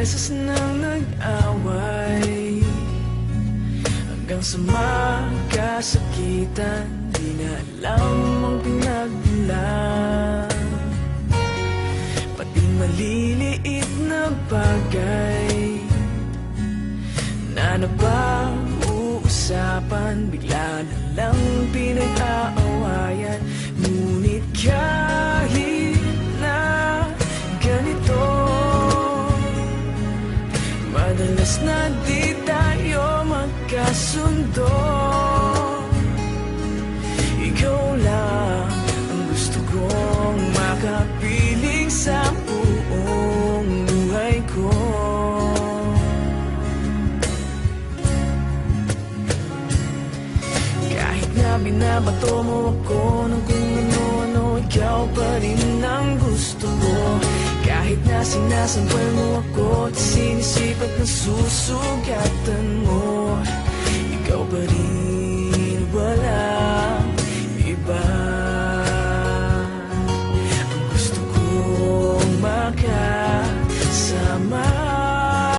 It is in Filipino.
beses nang nag-away, hanggang sa magkasakitan. Di na alam ang pinagmulan, pati maliliit na bagay na napag-uusapan, bigla na lang pinag-aawayan. Ngunit kahit na ganito, madalas na di tayo magkasundo. Ikaw lang ang gusto kong makapiling sa buong buhay ko. Kahit na binabato mo ako ng kung ano-ano, ikaw pa rin ang gusto ko. Kahit na sinasampal mo ako at sinisip at nasusugatan mo, ikaw pa rin